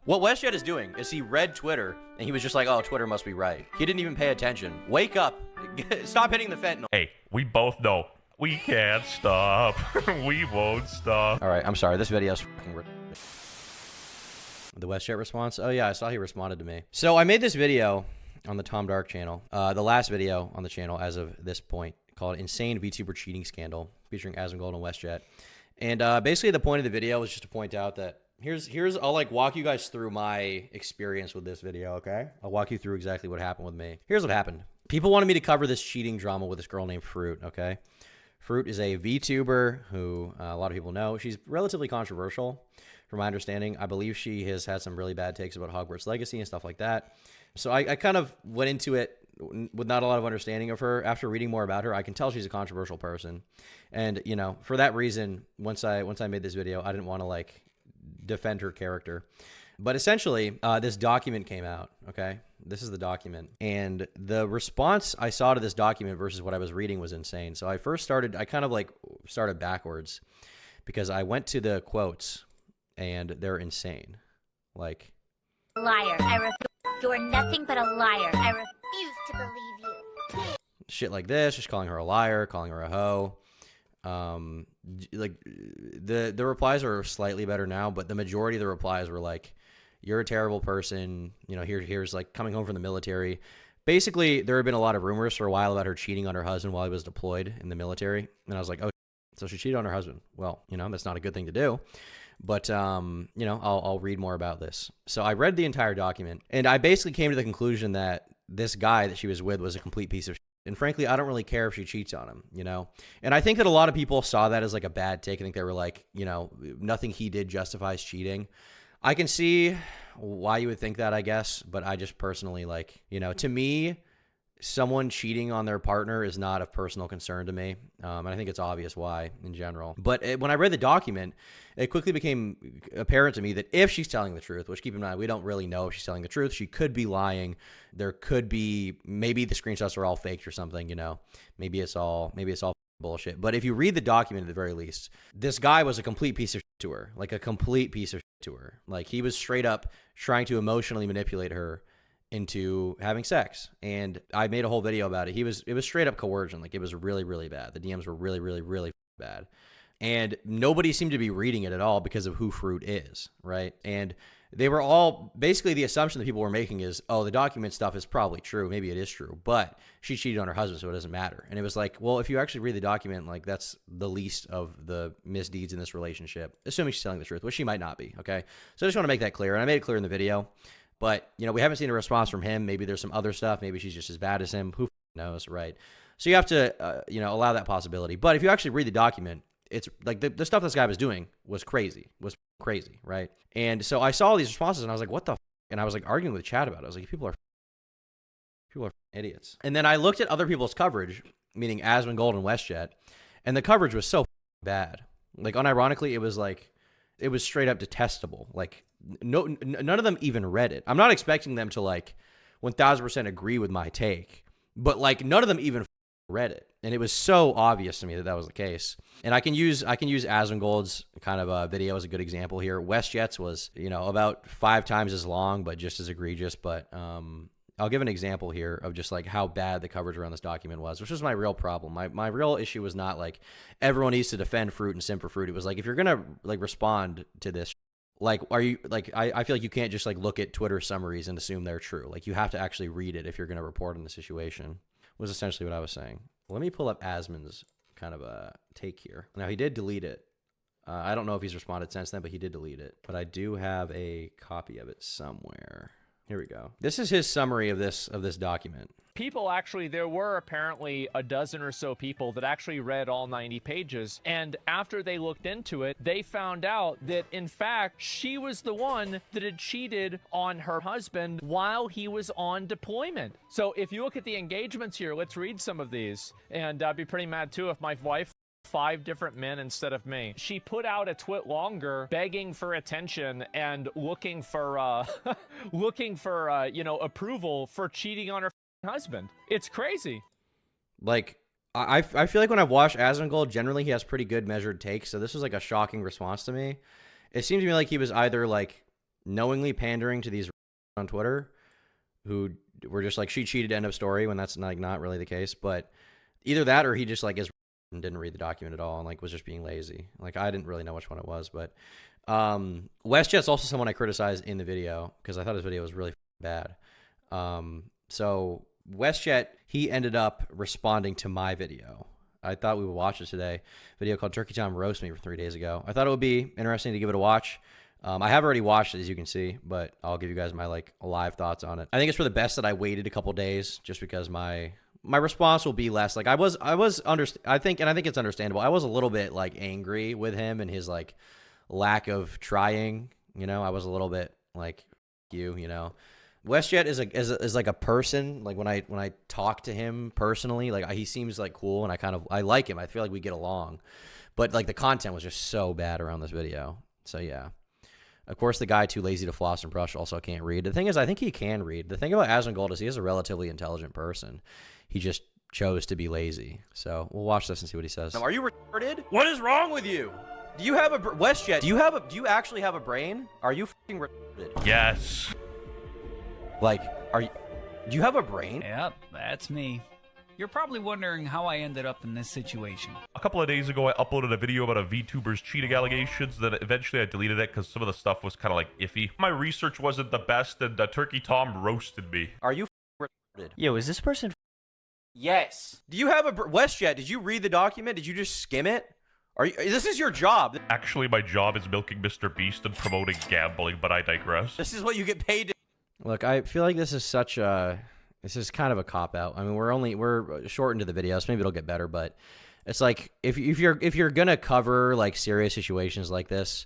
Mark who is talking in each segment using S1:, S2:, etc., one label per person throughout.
S1: What WestJett is doing is he read Twitter and he was just like, oh, Twitter must be right. He didn't even pay attention. Wake up. Stop hitting the fentanyl.
S2: Hey, we both know we can't stop. We won't stop.
S1: All right, I'm sorry. This video is fucking the WestJett response. Oh yeah, I saw he responded to me. So I made this video on the Tom Dark channel, the last video on the channel as of this point, called Insane VTuber Cheating Scandal, featuring Asmongold and WestJett. And basically the point of the video was just to point out that I'll like walk you guys through my experience with this video, okay? I'll walk you through exactly what happened with me. Here's what happened. People wanted me to cover this cheating drama with this girl named Fruit, okay? Fruit is a VTuber who a lot of people know. She's relatively controversial, from my understanding. I believe she has had some really bad takes about Hogwarts Legacy and stuff like that. So I kind of went into it with not a lot of understanding of her. After reading more about her, I can tell she's a controversial person. And, you know, for that reason, once I made this video, I didn't want to, like, defend her character. But essentially, this document came out, okay? This is the document. And the response I saw to this document versus what I was reading was insane. So I kind of like started backwards because I went to the quotes and they're insane. Like,
S3: liar. I refuse. You're nothing but a liar. I refuse to believe you.
S1: Shit like this, just calling her a liar, calling her a hoe. Like the replies are slightly better now, but the majority of the replies were like, you're a terrible person, you know, here's like coming home from the military. Basically, there had been a lot of rumors for a while about her cheating on her husband while he was deployed in the military. And I was like, oh, so she cheated on her husband. Well, you know, that's not a good thing to do. But, you know, I'll read more about this. So I read the entire document and I basically came to the conclusion that this guy that she was with was a complete piece of shit. And frankly, I don't really care if she cheats on him, you know? And I think that a lot of people saw that as like a bad take. I think they were like, you know, nothing he did justifies cheating. I can see why you would think that, I guess. But I just personally, like, you know, to me, someone cheating on their partner is not of personal concern to me. And I think it's obvious why in general. But when I read the document, it quickly became apparent to me that if she's telling the truth, which keep in mind, we don't really know if she's telling the truth. She could be lying. There could be, maybe the screenshots are all faked or something, you know, maybe it's all bullshit. But if you read the document at the very least, this guy was a complete piece of shit to her, like a complete piece of shit to her. Like he was straight up trying to emotionally manipulate her into having sex. And I made a whole video about it. It was straight up coercion. Like it was really, really bad. The DMs were really, really, really bad. And nobody seemed to be reading it at all because of who Fruit is, right? And they were all, basically the assumption that people were making is, oh, the document stuff is probably true. Maybe it is true, but she cheated on her husband, so it doesn't matter. And it was like, well, if you actually read the document, like that's the least of the misdeeds in this relationship, assuming she's telling the truth, which she might not be, okay? So I just want to make that clear. And I made it clear in the video. But, you know, we haven't seen a response from him. Maybe there's some other stuff. Maybe she's just as bad as him. Who knows, right? So you have to, you know, allow that possibility. But if you actually read the document, it's like the stuff this guy was doing was crazy, right? And so I saw these responses and I was like, what the f-? And I was like arguing with chat about it. I was like, people are idiots. And then I looked at other people's coverage, meaning Asmongold and WestJett, and the coverage was so bad. Like, unironically, it was straight up detestable. Like, none of them even read it. I'm not expecting them to like 1000% agree with my take, but like none of them even read it. And it was so obvious to me that that was the case. And I can use Asmongold's kind of a video as a good example here. WestJet's was, you know, about 5 times as long, but just as egregious. But I'll give an example here of just like how bad the coverage around this document was, which was my real problem. My real issue was not like everyone needs to defend Fruit and simp for Fruit. It was like, if you're gonna like respond to this, like, are you like, I feel like you can't just like look at Twitter summaries and assume they're true. Like you have to actually read it if you're going to report on the situation, was essentially what I was saying. Let me pull up Asmon's kind of a take here. Now he did delete it. I don't know if he's responded since then, but he did delete it. But I do have a copy of it somewhere. Here we go. This is his summary of this document.
S4: People actually, there were apparently a dozen or so people that actually read all 90 pages. And after they looked into it, they found out that, in fact, she was the one that had cheated on her husband while he was on deployment. So if you look at the engagements here, let's read some of these. And I'd be pretty mad, too, if my wife 5 different men instead of me. She put out a twit longer begging for attention and looking for you know, approval for cheating on her husband. It's crazy.
S1: Like, I feel like when I've watched Asmongold, generally he has pretty good measured takes, so this was like a shocking response to me. It seemed to me like he was either like knowingly pandering to these on Twitter who were just like, she cheated, end of story, when that's like not really the case. But either that or he just like is and didn't read the document at all and like was just being lazy. Like I didn't really know which one it was, but WestJet's also someone I criticized in the video because I thought his video was really bad. So WestJet, he ended up responding to my video. I thought we would watch it today. Video called Turkey Tom Roast Me from 3 days ago. I thought it would be interesting to give it a watch. I have already watched it, as you can see, but I'll give you guys my like live thoughts on it. I think it's for the best that I waited a couple days just because my response will be less like I think it's understandable. I was a little bit like angry with him and his like lack of trying, you know. I was a little bit like you know. WestJet is like a person. Like when I talk to him personally, like he seems like cool and I like him. I feel like we get along. But like the content was just so bad around this video. So yeah. Of course, the guy too lazy to floss and brush also can't read. The thing is, I think he can read. The thing about Asmongold is he is a relatively intelligent person. He just chose to be lazy. So we'll watch this and see what he says. Are you retarded? What is wrong with you? Do you have a WestJet? Do you actually have a brain? Are you fucking retarded?
S2: Yes.
S1: Like, do you have a brain?
S5: Yep, that's me. You're probably wondering how I ended up in this situation.
S2: A couple of days ago, I uploaded a video about a VTuber's cheating allegations. Then eventually I deleted it because some of the stuff was kind of like iffy. My research wasn't the best, and Turkey Tom roasted me.
S1: Are you retarded?
S6: Yo, is this person?
S1: Yes. Do you have a WestJet? Did you read the document? Did you just skim it? This is your job.
S2: Actually, my job is milking Mr. Beast and promoting gambling, but I digress.
S1: This is what you get paid to. Look, I feel like this is this is kind of a cop-out. I mean, we're short into the video, so maybe it'll get better, but it's like if you're gonna cover like serious situations like this,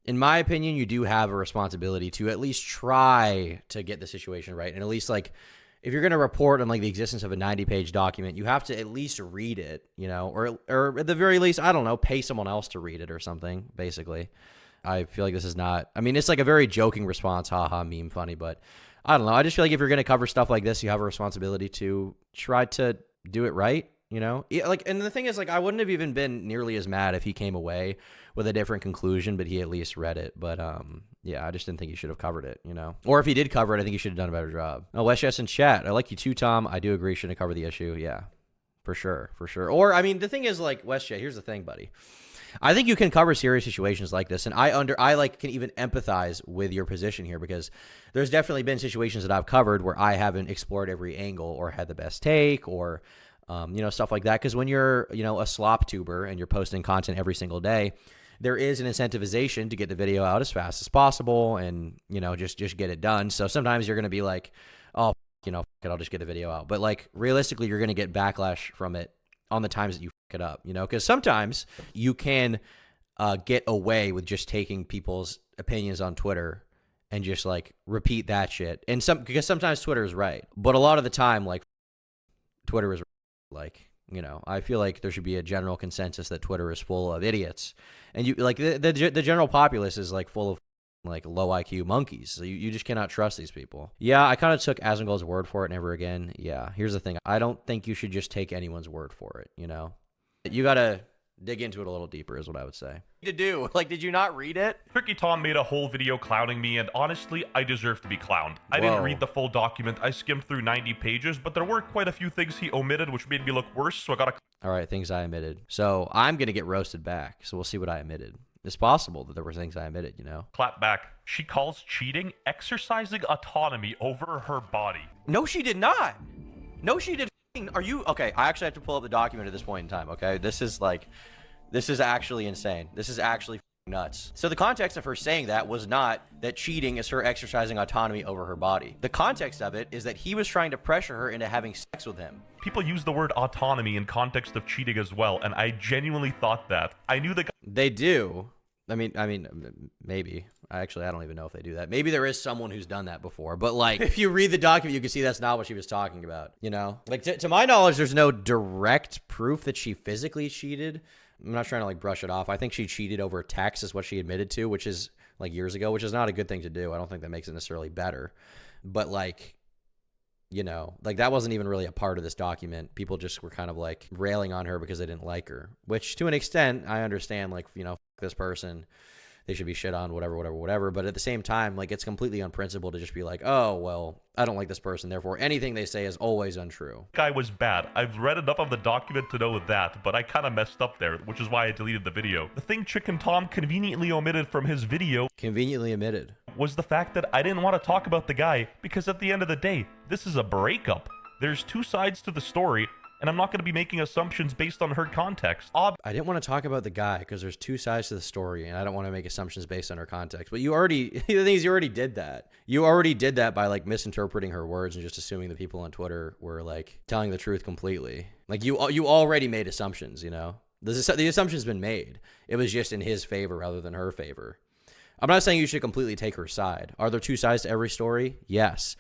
S1: in my opinion, you do have a responsibility to at least try to get the situation right. And at least like if you're gonna report on like the existence of a 90-page document, you have to at least read it, you know, or at the very least, I don't know, pay someone else to read it or something, basically. I feel like this is not, I mean, it's like a very joking response, haha, meme funny, but I don't know. I just feel like if you're going to cover stuff like this, you have a responsibility to try to do it right, you know? Like, and the thing is, like, I wouldn't have even been nearly as mad if he came away with a different conclusion, but he at least read it. But, yeah, I just didn't think he should have covered it, you know? Or if he did cover it, I think he should have done a better job. Oh, WestJet in chat. I like you too, Tom. I do agree, shouldn't have covered the issue. Yeah, for sure, for sure. Or, I mean, the thing is, like, WestJet, here's the thing, buddy. I think you can cover serious situations like this, and I like can even empathize with your position here because there's definitely been situations that I've covered where I haven't explored every angle or had the best take or you know, stuff like that. Because when you're, you know, a slop tuber and you're posting content every single day, there is an incentivization to get the video out as fast as possible and, you know, just get it done. So sometimes you're going to be like, oh, you know, I'll just get the video out. But like realistically, you're going to get backlash from it on the times that you it up, you know, because sometimes you can get away with just taking people's opinions on Twitter and just like repeat that shit. And because sometimes Twitter is right, but a lot of the time, like Twitter is like, you know, I feel like there should be a general consensus that Twitter is full of idiots, and you like the general populace is like full of like low IQ monkeys. So you just cannot trust these people. Yeah, I kind of took Asmongold's word for it. Never again. Yeah, here's the thing. I don't think you should just take anyone's word for it, you know? You got to dig into it a little deeper is what I would say. To do? Like, did you not read it?
S2: Turkey Tom made a whole video clowning me, and honestly, I deserve to be clowned. I didn't read the full document. I skimmed through 90 pages, but there were quite a few things he omitted, which made me look worse, so I got to...
S1: All right, things I omitted. So I'm going to get roasted back, so we'll see what I omitted. It's possible that there were things I omitted, you know?
S2: Clap back. She calls cheating exercising autonomy over her body.
S1: No, she did not. No, she did. Are you okay? I actually have to pull up the document at this point in time. Okay, this is actually insane. This is actually nuts. So the context of her saying that was not that cheating is her exercising autonomy over her body. The context of it is that he was trying to pressure her into having sex with him.
S2: People use the word autonomy in context of cheating as well, and I genuinely thought that. I knew the
S1: they do. I mean, maybe. I don't even know if they do that. Maybe there is someone who's done that before. But, like, if you read the document, you can see that's not what she was talking about, you know? Like, to my knowledge, there's no direct proof that she physically cheated. I'm not trying to, like, brush it off. I think she cheated over text is what she admitted to, which is, like, years ago, which is not a good thing to do. I don't think that makes it necessarily better. But, like, you know, like, that wasn't even really a part of this document. People just were kind of, like, railing on her because they didn't like her. Which, to an extent, I understand, like, you know, this person. they should be shit on, whatever. But at the same time, like, it's completely unprincipled to just be like, oh, well, I don't like this person, therefore anything they say is always untrue.
S2: Guy was bad. I've read enough of the document to know that, but I kind of messed up there, which is why I deleted the video. The thing Chicken Tom conveniently omitted from his video
S1: Conveniently omitted.
S2: was the fact that I didn't want to talk about the guy, because at the end of the day, this is a breakup. There's two sides to the story, and I'm not going to be making assumptions based on her context.
S1: I didn't want to talk about the guy because there's two sides to the story, and I don't want to make assumptions based on her context. But you already, the thing is, you already did that. You already did that by like misinterpreting her words and just assuming the people on Twitter were like telling the truth completely. Like you already made assumptions, you know? The assumption's been made. It was just in his favor rather than her favor. I'm not saying you should completely take her side. Are there two sides to every story? Yes.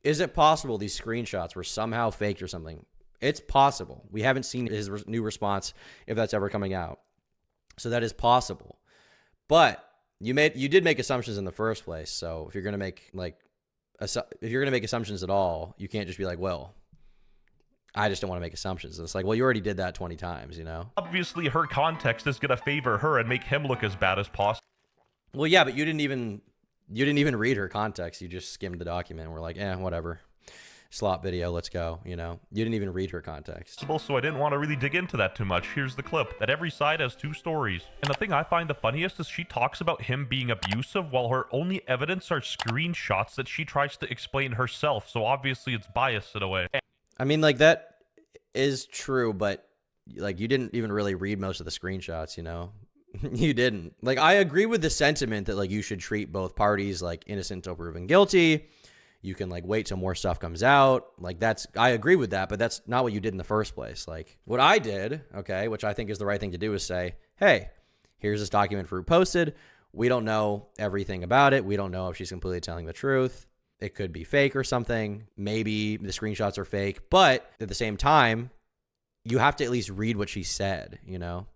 S1: Is it possible these screenshots were somehow faked or something? It's possible. We haven't seen his new response if that's ever coming out. So that is possible. But you did make assumptions in the first place. So if you're going to make assumptions at all, you can't just be like, well, I just don't want to make assumptions. And it's like, well, you already did that 20 times, you know?
S2: Obviously, her context is going to favor her and make him look as bad as possible.
S1: Well, yeah, but you didn't even read her context. You just skimmed the document and were like, whatever. Slop video, let's go, you know? You didn't even read her context.
S2: So I didn't want to really dig into that too much. Here's the clip. That every side has two stories. And the thing I find the funniest is she talks about him being abusive while her only evidence are screenshots that she tries to explain herself. So obviously it's biased in a way.
S1: I mean, like, that is true, but like, you didn't even really read most of the screenshots, you know? You didn't. Like, I agree with the sentiment that like you should treat both parties like innocent until proven guilty. You can like wait till more stuff comes out. Like, I agree with that, but that's not what you did in the first place. Like, what I did, okay, which I think is the right thing to do, is say, hey, here's this document Fruit posted. We don't know everything about it. We don't know if she's completely telling the truth. It could be fake or something. Maybe the screenshots are fake, but at the same time, you have to at least read what she said, you know?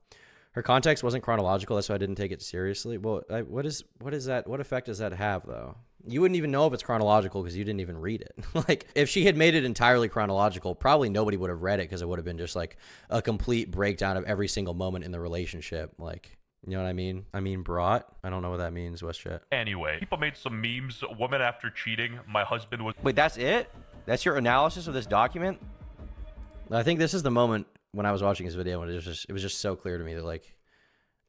S1: Her context wasn't chronological. That's why I didn't take it seriously. Well, what is that? What effect does that have, though? You wouldn't even know if it's chronological because you didn't even read it. Like, if she had made it entirely chronological, probably nobody would have read it because it would have been just like a complete breakdown of every single moment in the relationship. Like, you know what I mean? I mean, brought. I don't know what that means, WestJett.
S2: Anyway, people made some memes. Woman after cheating. My husband was...
S1: Wait, that's it? That's your analysis of this document? I think this is the moment when I was watching this video when it was just so clear to me that like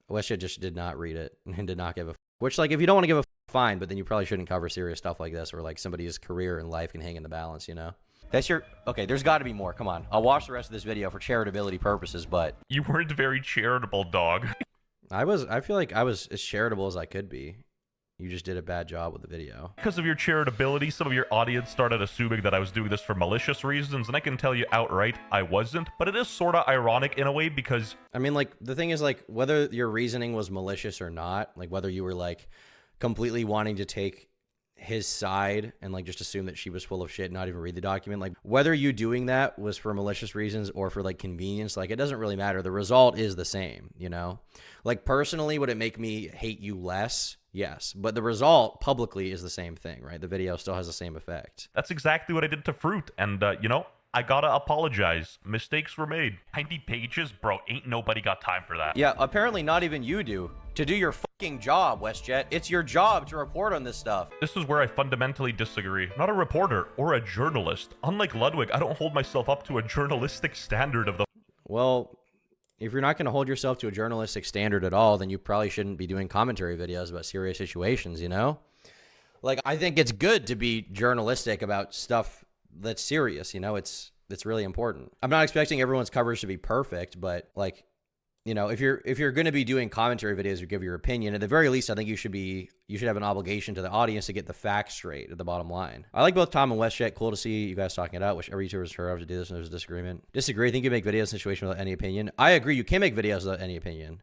S1: WestJett just did not read it and did not give a which, like, if you don't want to give a fine, but then you probably shouldn't cover serious stuff like this where like somebody's career and life can hang in the balance, you know? That's your... Okay, there's got to be more. Come on. I'll watch the rest of this video for charitability purposes, but...
S2: You weren't very charitable, dog.
S1: I feel like I was as charitable as I could be. You just did a bad job with the video.
S2: Because of your charitability, some of your audience started assuming that I was doing this for malicious reasons, and I can tell you outright, I wasn't. But it is sort of ironic in a way because...
S1: I mean, like, the thing is, like, whether your reasoning was malicious or not, like, whether you were, like, completely wanting to take his side and like just assume that she was full of shit and not even read the document, like whether you doing that was for malicious reasons or for like convenience, like it doesn't really matter. The result is the same, you know? Like, personally, would it make me hate you less? Yes, but the result publicly is the same thing, right? The video still has the same effect.
S2: That's exactly what I did to Fruit, and you know, I gotta apologize. Mistakes were made. 90 pages? Bro, ain't nobody got time for that.
S1: Yeah, apparently not even you do. To do your fucking job, WestJett. It's your job to report on this stuff.
S2: This is where I fundamentally disagree. I'm not a reporter or a journalist. Unlike Ludwig, I don't hold myself up to a journalistic standard of the...
S1: Well, if you're not going to hold yourself to a journalistic standard at all, then you probably shouldn't be doing commentary videos about serious situations, you know? Like, I think it's good to be journalistic about stuff that's serious, you know? It's really important. I'm not expecting everyone's coverage to be perfect, but like, you know, if you're going to be doing commentary videos or give your opinion, at the very least, I think you should have an obligation to the audience to get the facts straight at the bottom line. I like both Tom and WestJett. Cool to see you guys talking it out. Wish every YouTuber was heard of to do this when there's a disagreement. Disagree. I think you make videos in a situation without any opinion. I agree. You can make videos without any opinion,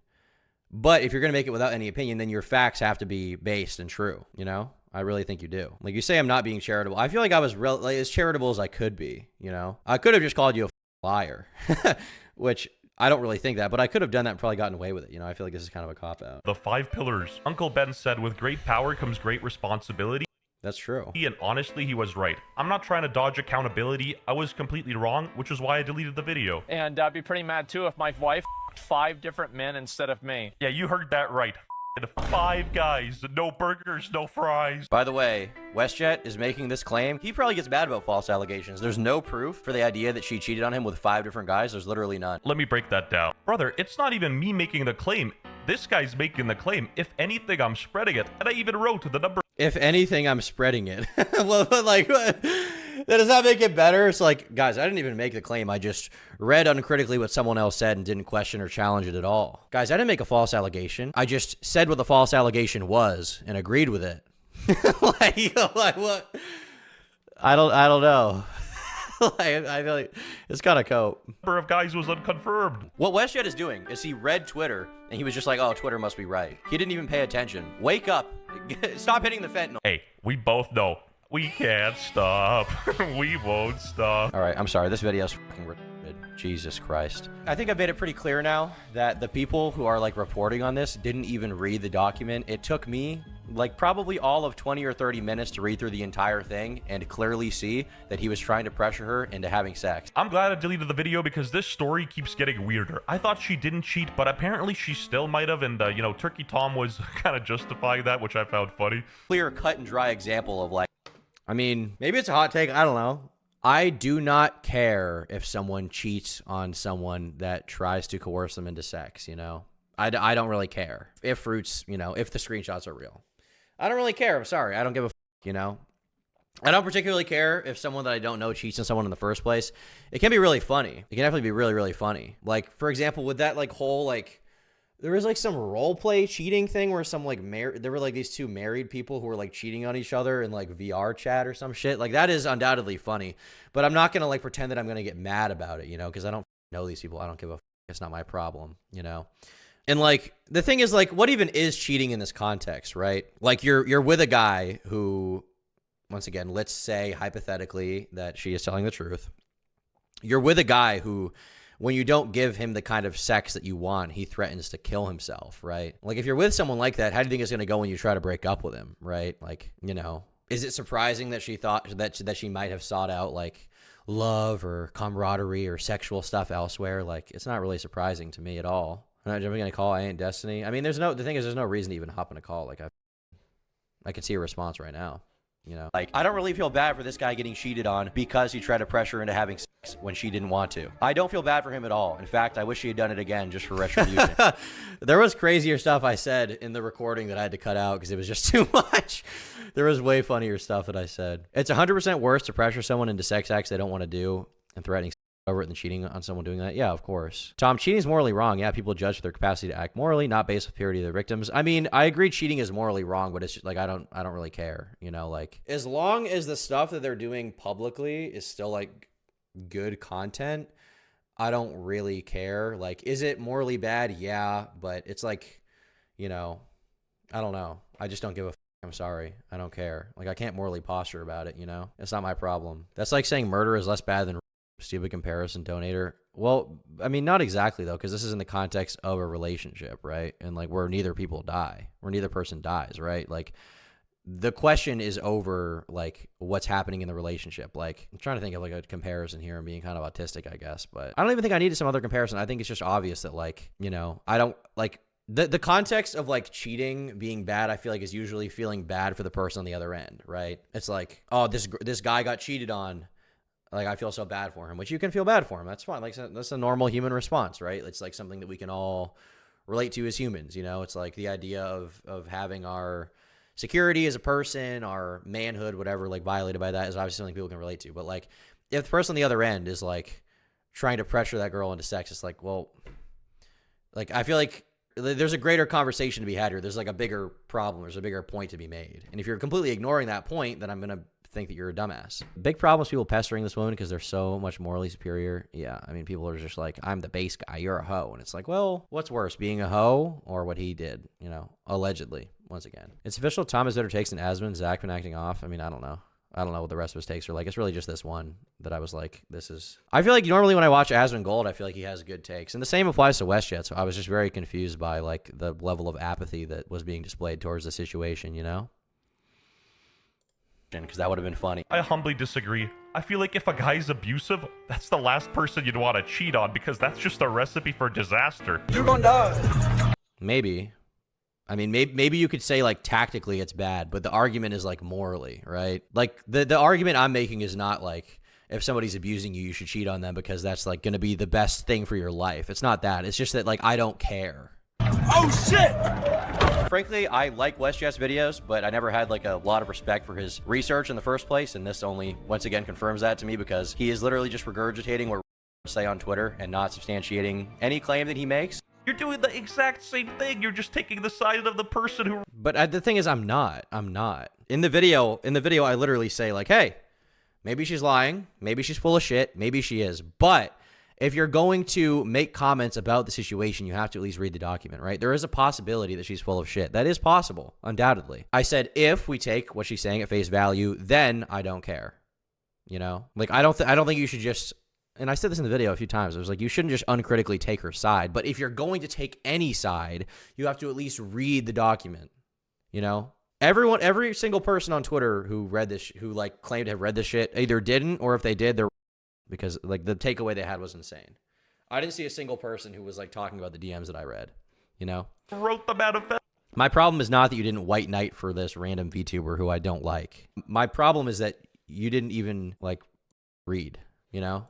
S1: but if you're going to make it without any opinion, then your facts have to be based and true. You know, I really think you do. Like, you say I'm not being charitable. I feel like I was like, as charitable as I could be. You know, I could have just called you a liar, which I don't really think that, but I could have done that and probably gotten away with it. You know, I feel like this is kind of a cop-out.
S2: The 5 pillars. Uncle Ben said, with great power comes great responsibility.
S1: That's true.
S2: And honestly, he was right. I'm not trying to dodge accountability. I was completely wrong, which is why I deleted the video.
S4: And I'd be pretty mad, too, if my wife 5 different men instead of me.
S2: Yeah, you heard that right. Five Guys, no burgers, no fries.
S1: By the way, WestJett is making this claim. He probably gets mad about false allegations. There's no proof for the idea that she cheated on him with 5 different guys. There's literally none.
S2: Let me break that down. Brother, it's not even me making the claim. This guy's making the claim. If anything, I'm spreading it. And I even wrote the number.
S1: If anything, I'm spreading it. Well, like, that does not make it better. It's like, guys, I didn't even make the claim. I just read uncritically what someone else said and didn't question or challenge it at all. Guys, I didn't make a false allegation. I just said what the false allegation was and agreed with it. like what? I don't know. I feel like it's gotta cope.
S2: Number of guys was unconfirmed.
S1: What WestJett is doing is he read Twitter and he was just like, oh, Twitter must be right. He didn't even pay attention. Wake up. Stop hitting the fentanyl.
S2: Hey, we both know. We can't stop. We won't stop.
S1: All right, I'm sorry. This video's fucking retarded. Jesus Christ. I think I've made it pretty clear now that the people who are like reporting on this didn't even read the document. It took me like probably all of 20 or 30 minutes to read through the entire thing and clearly see that he was trying to pressure her into having sex.
S2: I'm glad I deleted the video because this story keeps getting weirder. I thought she didn't cheat, but apparently she still might have, and you know, Turkey Tom was kind of justifying that, which I found funny.
S1: Clear, cut and dry example of like, I mean, maybe it's a hot take, I don't know. I do not care if someone cheats on someone that tries to coerce them into sex, you know? I don't really care. If fruits, you know, if the screenshots are real. I don't really care. I'm sorry. I don't give a you know? I don't particularly care if someone that I don't know cheats on someone in the first place. It can be really funny. It can definitely be really, really funny. Like, for example, with that, like, whole, like, there was, like, some role play cheating thing where some, like, there were, like, these two married people who were, like, cheating on each other in, like, VR chat or some shit. Like, that is undoubtedly funny. But I'm not going to, like, pretend that I'm going to get mad about it, you know? Because I don't know these people. I don't give a It's not my problem, you know? And, like, the thing is, like, what even is cheating in this context, right? Like, you're with a guy who, once again, let's say hypothetically that she is telling the truth. You're with a guy who, when you don't give him the kind of sex that you want, he threatens to kill himself, right? Like, if you're with someone like that, how do you think it's going to go when you try to break up with him, right? Like, you know, is it surprising that she thought that she might have sought out, like, love or camaraderie or sexual stuff elsewhere? Like, it's not really surprising to me at all. I'm not jumping in a call. I ain't Destiny. I mean, the thing is, there's no reason to even hop in a call. Like, I can see a response right now. You know, like, I don't really feel bad for this guy getting cheated on because he tried to pressure her into having sex when she didn't want to. I don't feel bad for him at all. In fact, I wish he had done it again just for retribution. There was crazier stuff I said in the recording that I had to cut out because it was just too much. There was way funnier stuff that I said. It's 100% worse to pressure someone into sex acts they don't want to do and threatening over it than cheating on someone doing that. Yeah, of course. Tom, cheating is morally wrong. Yeah, people judge for their capacity to act morally, not based on purity of their victims. I mean, I agree cheating is morally wrong, but it's just, like, I don't really care, you know? Like, as long as the stuff that they're doing publicly is still, like, good content, I don't really care. Like, is it morally bad? Yeah, but it's like, you know, I don't know. I just don't give a I'm sorry. I don't care. Like, I can't morally posture about it, you know? It's not my problem. That's like saying murder is less bad than stupid comparison, donator. Well, I mean, not exactly, though, because this is in the context of a relationship, right? And, like, where neither people die, where neither person dies, right? Like, the question is over, like, what's happening in the relationship. Like, I'm trying to think of, like, a comparison here. I'm being kind of autistic, I guess, but I don't even think I needed some other comparison. I think it's just obvious that, like, you know, I don't, like, the context of, like, cheating being bad, I feel like, is usually feeling bad for the person on the other end, right? It's like, oh, this guy got cheated on. Like, I feel so bad for him, which you can feel bad for him. That's fine. Like, that's a normal human response, right? It's like something that we can all relate to as humans, you know? It's like the idea of having our security as a person, our manhood, whatever, like, violated by that is obviously something people can relate to. But, like, if the person on the other end is, like, trying to pressure that girl into sex, it's like, well, like, I feel like there's a greater conversation to be had here. There's, like, a bigger problem. There's a bigger point to be made. And if you're completely ignoring that point, then I'm going to think that you're a dumbass. Big problem is people pestering this woman because they're so much morally superior. Yeah, I mean, people are just like, I'm the base guy, you're a hoe. And it's like, well, what's worse, being a hoe or what he did, you know, allegedly, once again. It's official Tom has better takes than Asmund. Zach been acting off. I mean, I don't know. I don't know what the rest of his takes are like. It's really just this one that I was like, this is... I feel like normally when I watch Asmund Gold, I feel like he has good takes. And the same applies to WestJett. So I was just very confused by, like, the level of apathy that was being displayed towards the situation, you know? Because that would have been funny.
S2: I humbly disagree. I feel like if a guy's abusive, that's the last person you'd want to cheat on because that's just a recipe for disaster.
S6: You're gonna die.
S1: Maybe. I mean, maybe you could say like tactically it's bad, but the argument is like morally, right? Like the argument I'm making is not like if somebody's abusing you, you should cheat on them because that's like going to be the best thing for your life. It's not that. It's just that like I don't care.
S6: Oh shit!
S1: Frankly, I like WestJett's videos, but I never had like a lot of respect for his research in the first place, and this only once again confirms that to me because he is literally just regurgitating what say on Twitter and not substantiating any claim that he makes.
S2: You're doing the exact same thing. You're just taking the side of the person who...
S1: But the thing is, I'm not. In the video, I literally say like, hey, maybe she's lying. Maybe she's full of shit. Maybe she is. But if you're going to make comments about the situation, you have to at least read the document, right? There is a possibility that she's full of shit. That is possible, undoubtedly. I said, if we take what she's saying at face value, then I don't care. You know, like I don't think you should just, and I said this in the video a few times. I was like, you shouldn't just uncritically take her side. But if you're going to take any side, you have to at least read the document. You know, every single person on Twitter who read this, who like claimed to have read this shit, either didn't or if they did, they're because like the takeaway they had was insane. I didn't see a single person who was like talking about the DMs that I read, you know?
S2: wrote the manifesto.
S1: My problem is not that you didn't white knight for this random VTuber who I don't like. My problem is that you didn't even like read, you know?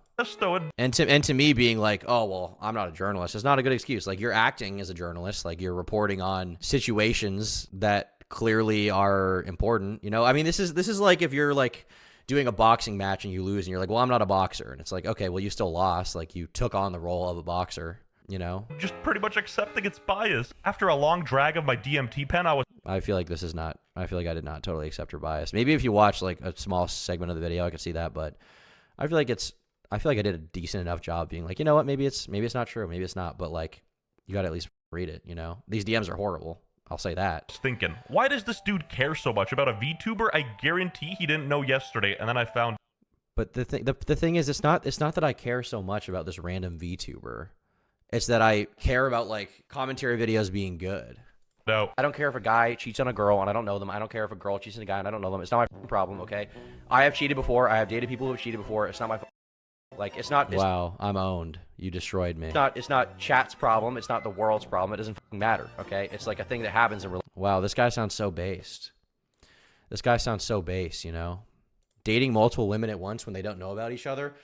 S1: And to me being like, oh, well, I'm not a journalist. It's not a good excuse. Like you're acting as a journalist, like you're reporting on situations that clearly are important, you know? I mean, this is like if you're like doing a boxing match and you lose and you're like, well, I'm not a boxer. And it's like, okay, well, you still lost. Like you took on the role of a boxer, you know?
S2: Just pretty much accepting its bias. After a long drag of my DMT pen,
S1: I feel like I feel like I did not totally accept her bias. Maybe if you watch like a small segment of the video, I could see that, but I feel like I did a decent enough job being like, you know what, maybe it's not true. Maybe it's not, but like you got to at least read it, you know? These DMs are horrible. I'll say that.
S2: Thinking, why does this dude care so much about a VTuber I guarantee he didn't know yesterday? And then I found.
S1: But the thing is, it's not that I care so much about this random VTuber. It's that I care about like commentary videos being good.
S2: No.
S1: I don't care if a guy cheats on a girl and I don't know them. I don't care if a girl cheats on a guy and I don't know them. It's not my problem, okay? I have cheated before. I have dated people who have cheated before. It's not my like it's not. Wow, I'm owned. You destroyed me. It's not chat's problem. It's not the world's problem. It doesn't matter, okay? It's like a thing that happens in real. Wow, this guy sounds so based. This guy sounds so base, you know? Dating multiple women at once when they don't know about each other.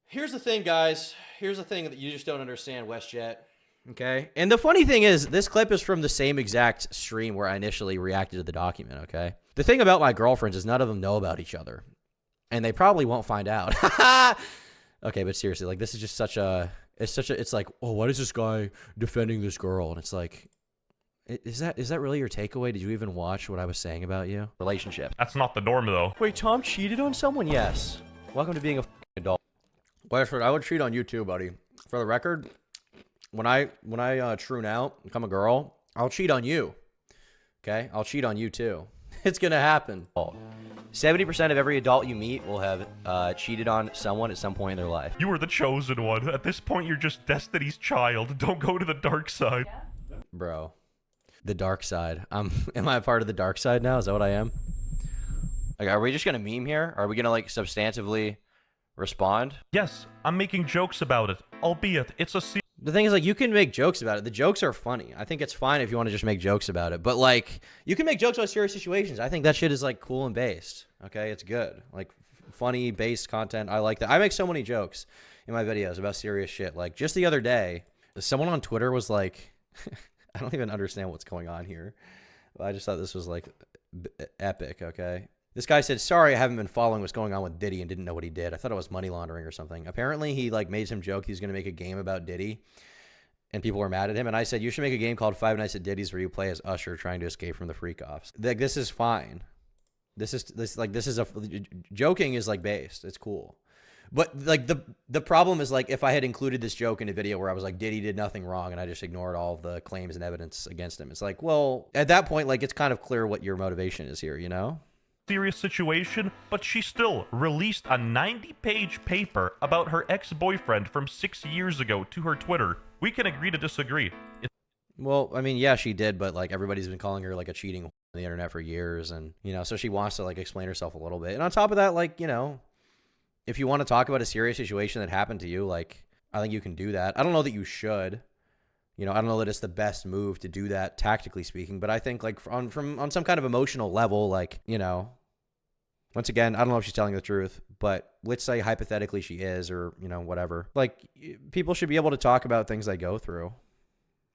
S1: Here's the thing, guys. Here's the thing that you just don't understand, WestJett. Okay? And the funny thing is, this clip is from the same exact stream where I initially reacted to the document, okay? The thing about my girlfriends is none of them know about each other. And they probably won't find out. Okay, but seriously, like this is just it's like, oh, why is this guy defending this girl? And it's like, is that really your takeaway? Did you even watch what I was saying about you? Relationship.
S2: That's not the norm, though.
S1: Wait, Tom cheated on someone? Yes. Welcome to being a adult. Westford, I would cheat on you too, buddy. For the record, when I troon out, become a girl, I'll cheat on you. Okay? I'll cheat on you too. It's gonna happen. 70% of every adult you meet will have cheated on someone at some point in their life.
S2: You were the chosen one. At this point, you're just Destiny's child. Don't go to the dark side.
S1: Bro. The dark side. Am I a part of the dark side now? Is that what I am? Like, are we just gonna meme here? Are we gonna like substantively respond?
S2: Yes, I'm making jokes about it. Albeit, it's a
S1: the thing is, like, you can make jokes about it. The jokes are funny. I think it's fine if you want to just make jokes about it. But, like, you can make jokes about serious situations. I think that shit is, like, cool and based. Okay? It's good. Like, funny, based content. I like that. I make so many jokes in my videos about serious shit. Like, just the other day, someone on Twitter was like, I don't even understand what's going on here. But I just thought this was, like, epic, okay? This guy said, sorry, I haven't been following what's going on with Diddy and didn't know what he did. I thought it was money laundering or something. Apparently, he like made some joke he was going to make a game about Diddy, and people were mad at him. And I said, you should make a game called Five Nights at Diddy's where you play as Usher trying to escape from the freak offs. Like, this is fine. This is joking is like based. It's cool. But like the problem is like if I had included this joke in a video where I was like Diddy did nothing wrong and I just ignored all of the claims and evidence against him, it's like, well, at that point, like it's kind of clear what your motivation is here, you know?
S2: serious situation, but she still released a 90-page paper about her ex-boyfriend from 6 years ago to her Twitter. We can agree to disagree.
S1: Well, I mean, yeah, she did, but like everybody's been calling her like a cheating on the internet for years, and you know, so she wants to like explain herself a little bit. And on top of that, like, you know, if you want to talk about a serious situation that happened to you, like I think you can do that. I don't know that you should. You know, I don't know that it's the best move to do that tactically speaking, but I think like on some kind of emotional level, like, you know, once again, I don't know if she's telling the truth, but let's say hypothetically she is, or, you know, whatever. Like, people should be able to talk about things they go through,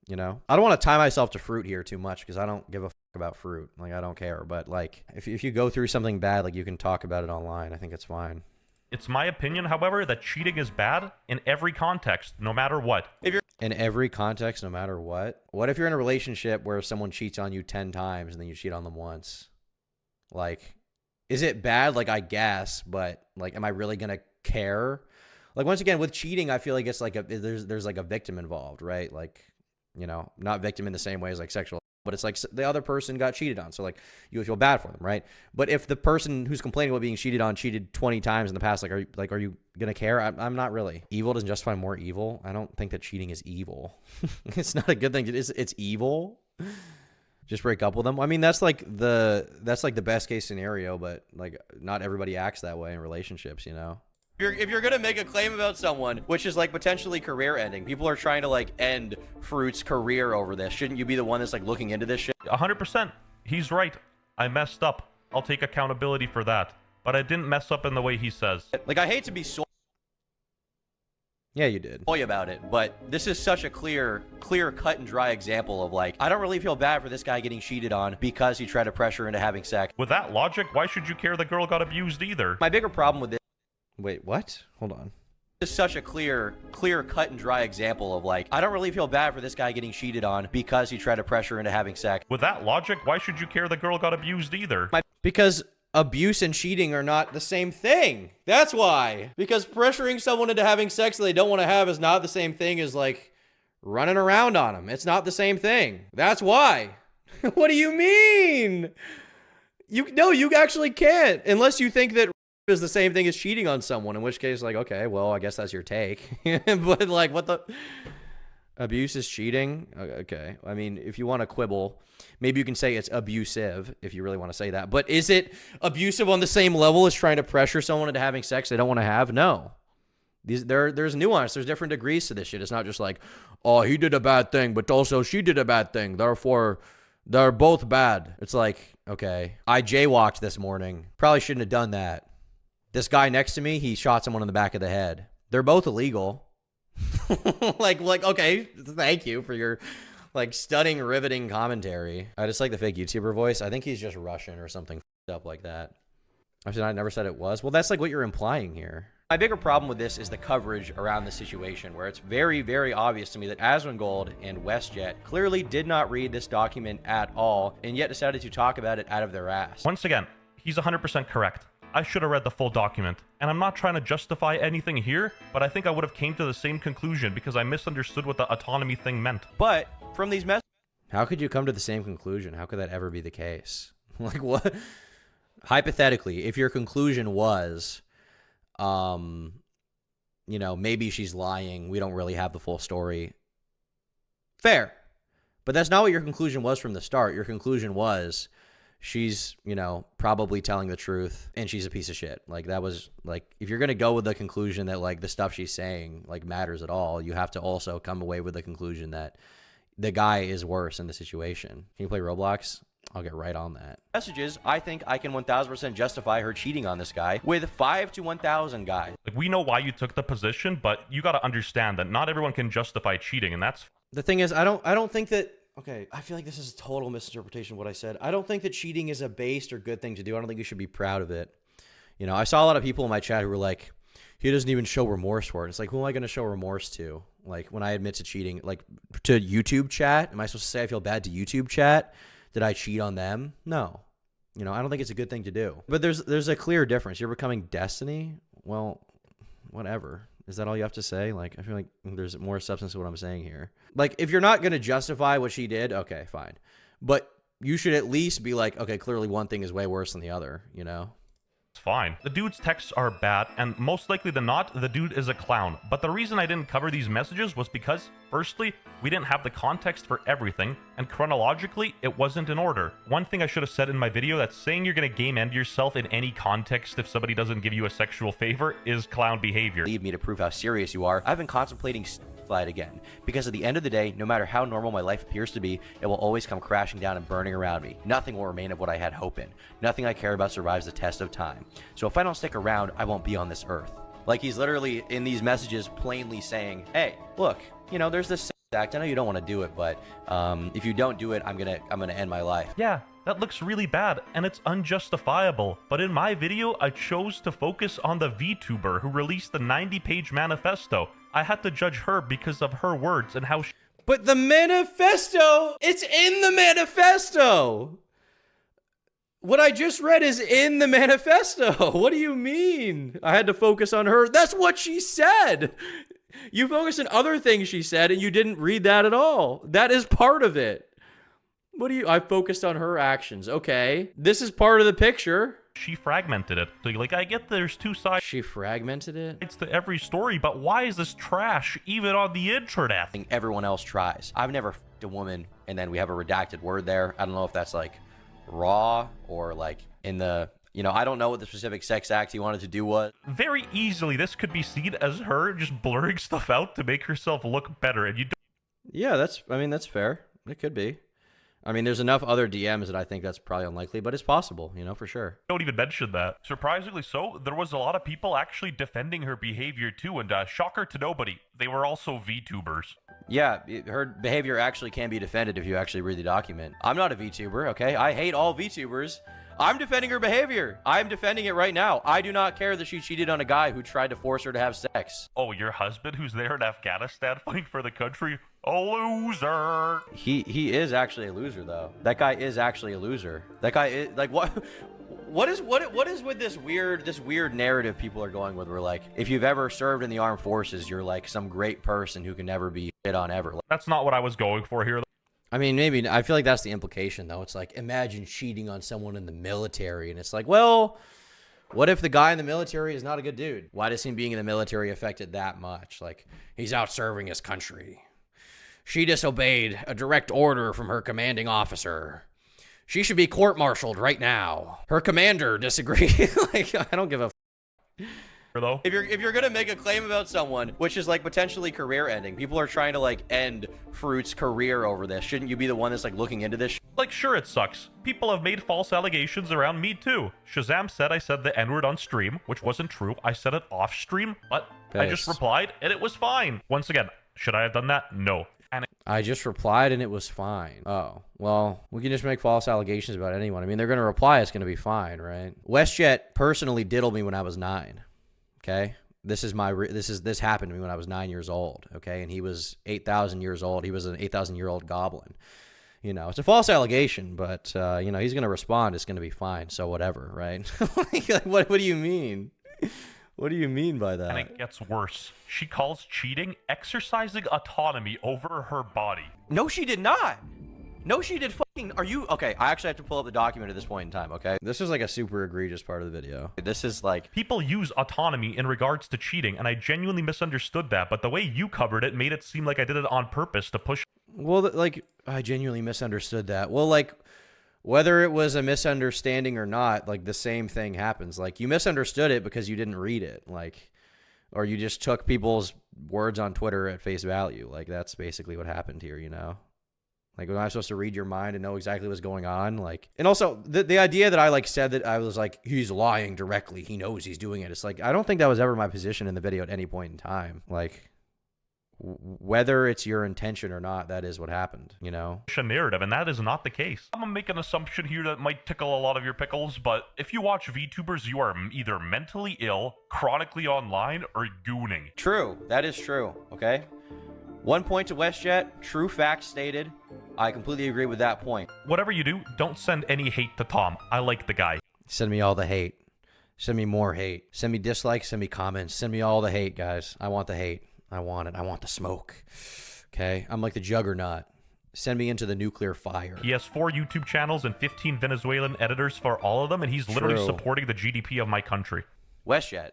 S1: you know? I don't want to tie myself to fruit here too much because I don't give a about fruit. Like, I don't care. But, like, if you go through something bad, like, you can talk about it online. I think it's fine.
S2: It's my opinion, however, that cheating is bad in every context, no matter what.
S1: In every context, no matter what? What if you're in a relationship where someone cheats on you 10 times and then you cheat on them once? Like, is it bad? Like, I guess, but like, am I really going to care? Like, once again, with cheating, I feel like it's like there's like a victim involved, right? Like, you know, not victim in the same way as like sexual, but it's like the other person got cheated on. So like, you would feel bad for them, right? But if the person who's complaining about being cheated on cheated 20 times in the past, like, are you going to care? I'm not really. Evil doesn't justify more evil. I don't think that cheating is evil. It's not a good thing. It's evil. Just break up with them. I mean, that's like the best case scenario, but like not everybody acts that way in relationships, you know? If you're gonna make a claim about someone, which is like potentially career ending, people are trying to like end Fruit's career over this. Shouldn't you be the one that's like looking into this shit?
S2: 100%. He's right. I messed up. I'll take accountability for that. But I didn't mess up in the way he says.
S1: Like, I hate to be yeah, you did. About it, but this is such a clear cut and dry example of like, I don't really feel bad for this guy getting cheated on because he tried to pressure her into having sex.
S2: With that logic, why should you care the girl got abused either?
S1: My bigger problem with this... Wait, what? Hold on. This is such a clear cut and dry example of like, I don't really feel bad for this guy getting cheated on because he tried to pressure her into having sex.
S2: With that logic, why should you care the girl got abused either?
S1: Because abuse and cheating are not the same thing. That's why. Because pressuring someone into having sex that they don't want to have is not the same thing as like running around on them. It's not the same thing. That's why. What do you mean? You actually can't, unless you think that is the same thing as cheating on someone, in which case, like, okay, well, I guess that's your take. But like, what the abuse is cheating? Okay. I mean, if you want to quibble, maybe you can say it's abusive if you really want to say that. But is it abusive on the same level as trying to pressure someone into having sex they don't want to have? No. There's nuance. There's different degrees to this shit. It's not just like, oh, he did a bad thing, but also she did a bad thing. Therefore, they're both bad. It's like, okay, I jaywalked this morning. Probably shouldn't have done that. This guy next to me, he shot someone in the back of the head. They're both illegal. like, okay, thank you for your like stunning, riveting commentary. I just like the fake YouTuber voice. I think he's just Russian or something up like that. I never said it was. Well, that's like what you're implying here. My bigger problem with this is the coverage around the situation, where it's very, very obvious to me that Asmongold and WestJett clearly did not read this document at all, and yet decided to talk about it out of their ass.
S2: Once again, he's 100% correct. I should have read the full document, and I'm not trying to justify anything here, but I think I would have came to the same conclusion because I misunderstood what the autonomy thing meant.
S1: But from these messages, how could you come to the same conclusion? How could that ever be the case? Like, what? Hypothetically, if your conclusion was, you know, maybe she's lying, we don't really have the full story. Fair. But that's not what your conclusion was from the start. Your conclusion was she's, you know, probably telling the truth and she's a piece of shit. Like, that was like, if you're going to go with the conclusion that like the stuff she's saying like matters at all, you have to also come away with the conclusion that the guy is worse in the situation. Can you play Roblox? I'll get right on that. Messages, I think I can 1000% justify her cheating on this guy with 5 to 1,000 guys.
S2: Like, we know why you took the position, but you got to understand that not everyone can justify cheating, and that's...
S1: The thing is, I don't think that... Okay, I feel like this is a total misinterpretation of what I said. I don't think that cheating is a based or good thing to do. I don't think you should be proud of it. You know, I saw a lot of people in my chat who were like, he doesn't even show remorse for it. It's like, who am I going to show remorse to? Like, when I admit to cheating, like, to YouTube chat, am I supposed to say I feel bad to YouTube chat? Did I cheat on them? No. You know, I don't think it's a good thing to do. But there's a clear difference. You're becoming Destiny? Well, whatever. Is that all you have to say? Like, I feel like there's more substance to what I'm saying here. Like, if you're not going to justify what she did, okay, fine. But you should at least be like, okay, clearly one thing is way worse than the other, you know?
S2: It's fine. The dude's texts are bad, and most likely than not, the dude is a clown. But the reason I didn't cover these messages was because, firstly, we didn't have the context for everything, and chronologically, it wasn't in order. One thing I should have said in my video, that saying you're gonna game end yourself in any context if somebody doesn't give you a sexual favor is clown behavior.
S1: Leave me to prove how serious you are. I've been contemplating flight again. Because at the end of the day, no matter how normal my life appears to be, it will always come crashing down and burning around me. Nothing will remain of what I had hope in. Nothing I care about survives the test of time. So if I don't stick around, I won't be on this earth. Like, he's literally in these messages plainly saying, hey, look, you know, there's this act. I know you don't want to do it, but if you don't do it, I'm gonna end my life.
S2: Yeah, that looks really bad, and it's unjustifiable. But in my video, I chose to focus on the VTuber who released the 90-page manifesto. I had to judge her because of her words and how she...
S1: But the manifesto, it's in the manifesto. What I just read is in the manifesto. What do you mean? I had to focus on her. That's what she said. You focused on other things she said, and you didn't read that at all. That is part of it. I focused on her actions. Okay. This is part of the picture.
S2: She fragmented it. So, like, I get there's two sides
S1: She fragmented it?
S2: to every story, but why is this trash even on the internet?
S1: Everyone else tries. I've never f***ed a woman, and then we have a redacted word there. I don't know if that's, like, raw or, like, in the... You know, I don't know what the specific sex act he wanted to do was.
S2: Very easily, this could be seen as her just blurring stuff out to make herself look better, and you
S1: Yeah, that's fair. It could be. I mean, there's enough other DMs that I think that's probably unlikely, but it's possible, you know, for sure.
S2: don't even mention that. Surprisingly so, there was a lot of people actually defending her behavior too, and shocker to nobody, they were also VTubers.
S1: Yeah, her behavior actually can be defended if you actually read the document. I'm not a VTuber, okay? I hate all VTubers. I'm defending her behavior. I'm defending it right now. I do not care that she cheated on a guy who tried to force her to have sex.
S2: Oh, your husband who's there in Afghanistan fighting for the country? A loser!
S1: He is actually a loser, though. That guy is actually a loser. That guy is, like, what is with this weird narrative people are going with? Where, like, if you've ever served in the armed forces, you're like some great person who can never be shit on ever.
S2: That's not what I was going for here.
S1: I mean, maybe, I feel like that's the implication, though. It's like, imagine cheating on someone in the military, and it's like, well, what if the guy in the military is not a good dude? Why does him being in the military affect it that much? Like, he's out serving his country. She disobeyed a direct order from her commanding officer. She should be court-martialed right now. Her commander disagreed. Like, I don't give a
S2: Though.
S1: If you're gonna make a claim about someone, which is like potentially career ending, people are trying to like end Fruit's career over this. Shouldn't you be the one that's like looking into this?
S2: Like, sure, it sucks. People have made false allegations around me too. Shazam said I said the N-word on stream, which wasn't true. I said it off stream, but I just replied and it was fine. Once again, should I have done that? No.
S1: I just replied and it was fine. Oh, well, we can just make false allegations about anyone. I mean, they're gonna reply, it's gonna be fine, right? WestJett personally diddled me when I was 9. Okay, this happened to me when I was 9 years old. Okay, and he was 8,000 years old. He was an 8,000-year-old goblin. You know, it's a false allegation, but you know, he's gonna respond. It's gonna be fine. So whatever, right? Like, what do you mean? What do you mean by that?
S2: And it gets worse. She calls cheating exercising autonomy over her body.
S1: No, she did not. No, she did fucking... Are you... Okay, I actually have to pull up the document at this point in time, okay? This is like a super egregious part of the video. This is like...
S2: People use autonomy in regards to cheating, and I genuinely misunderstood that, but the way you covered it made it seem like I did it on purpose to push...
S1: Well, like, I genuinely misunderstood that. Well, like, whether it was a misunderstanding or not, like, the same thing happens. Like, you misunderstood it because you didn't read it, like... Or you just took people's words on Twitter at face value. Like, that's basically what happened here, you know? Like, was I supposed to read your mind and know exactly what's going on? Like, and also the idea that I like said that I was like, he's lying directly. He knows he's doing it. It's like, I don't think that was ever my position in the video at any point in time. Like, whether it's your intention or not, that is what happened, you know?
S2: A narrative, and that is not the case. I'm gonna make an assumption here that might tickle a lot of your pickles, but if you watch VTubers, you are either mentally ill, chronically online, or gooning.
S1: True. That is true. Okay. 1 point to WestJett. True fact stated. I completely agree with that point.
S2: Whatever you do, don't send any hate to Tom. I like the guy.
S1: Send me all the hate. Send me more hate. Send me dislikes. Send me comments. Send me all the hate, guys. I want the hate. I want it. I want the smoke. Okay? I'm like the juggernaut. Send me into the nuclear fire.
S2: He has 4 YouTube channels and 15 Venezuelan editors for all of them, and he's literally supporting the GDP of my country.
S1: WestJett,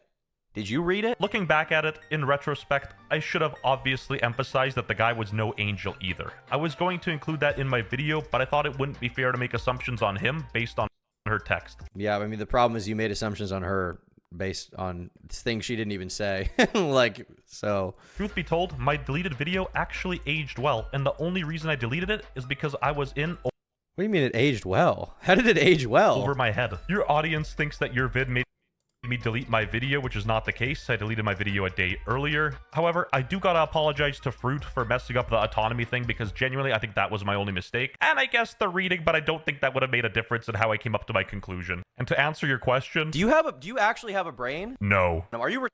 S1: did you read it?
S2: Looking back at it, in retrospect, I should have obviously emphasized that the guy was no angel either. I was going to include that in my video, but I thought it wouldn't be fair to make assumptions on him based on her text.
S1: Yeah, I mean, the problem is you made assumptions on her based on things she didn't even say. Like, so.
S2: Truth be told, my deleted video actually aged well, and the only reason I deleted it is because I was in
S1: What do you mean it aged well? How did it age well?
S2: over my head. Your audience thinks that your vid made me delete my video, which is not the case. I deleted my video a day earlier. However, I do gotta apologize to Fruit for messing up the autonomy thing, because genuinely I think that was my only mistake. And I guess the reading, but I don't think that would have made a difference in how I came up to my conclusion. And to answer your question,
S1: Do you actually have a brain?
S2: no.
S1: No, are you?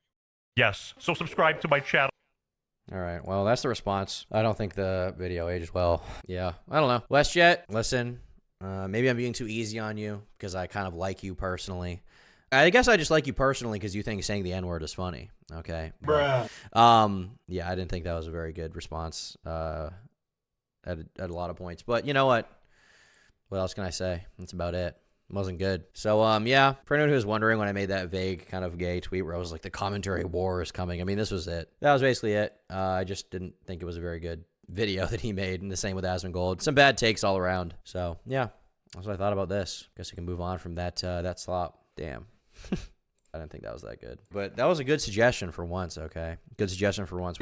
S2: Yes. So subscribe to my channel.
S1: All right. Well, that's the response. I don't think the video aged well. Yeah. I don't know. WestJett, listen. Maybe I'm being too easy on you because I kind of like you personally. I guess I just like you personally because you think saying the N-word is funny. Okay.
S6: Bruh.
S1: Yeah, I didn't think that was a very good response at a lot of points. But you know what? What else can I say? That's about it. It wasn't good. So, yeah, for anyone who was wondering when I made that vague kind of gay tweet where I was like, the commentary war is coming. I mean, this was it. That was basically it. I just didn't think it was a very good video that he made, and the same with Asmongold. Some bad takes all around. So, yeah, that's what I thought about this. Guess we can move on from that slop. Damn. I didn't think that was that good. But that was a good suggestion for once, okay? Good suggestion for once.